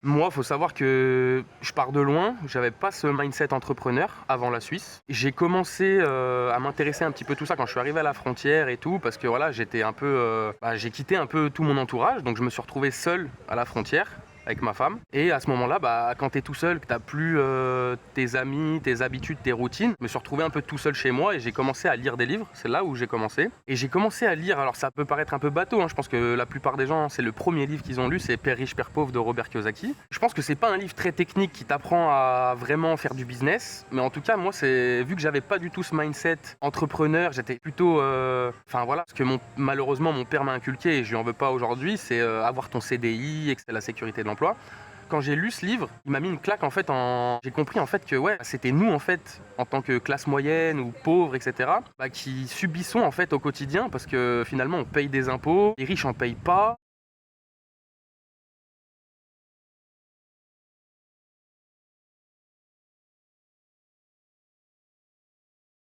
Moi, faut savoir que je pars de loin, j'avais pas ce mindset entrepreneur avant la Suisse. J'ai commencé à m'intéresser un petit peu tout ça quand je suis arrivé à la frontière et tout, parce que voilà, j'étais un peu, j'ai quitté un peu tout mon entourage, donc je me suis retrouvé seul à la frontière avec ma femme. Et à ce moment-là, quand t'es tout seul, que t'as plus tes amis, tes habitudes, tes routines, je me suis retrouvé un peu tout seul chez moi et j'ai commencé à lire des livres. C'est là où j'ai commencé. Et j'ai commencé à lire, alors ça peut paraître un peu bateau, hein, je pense que la plupart des gens, c'est le premier livre qu'ils ont lu, c'est Père riche, Père pauvre de Robert Kiyosaki. Je pense que c'est pas un livre très technique qui t'apprend à vraiment faire du business, mais en tout cas, moi, c'est vu que j'avais pas du tout ce mindset entrepreneur, j'étais plutôt, enfin voilà, ce que malheureusement mon père m'a inculqué et je lui en veux pas aujourd'hui, c'est avoir ton CDI et que c'est la sécurité de l'emploi. Quand j'ai lu ce livre, il m'a mis une claque en fait j'ai compris en fait que ouais, c'était nous en fait en tant que classe moyenne ou pauvre, etc., qui subissons en fait au quotidien parce que finalement on paye des impôts, les riches en payent pas.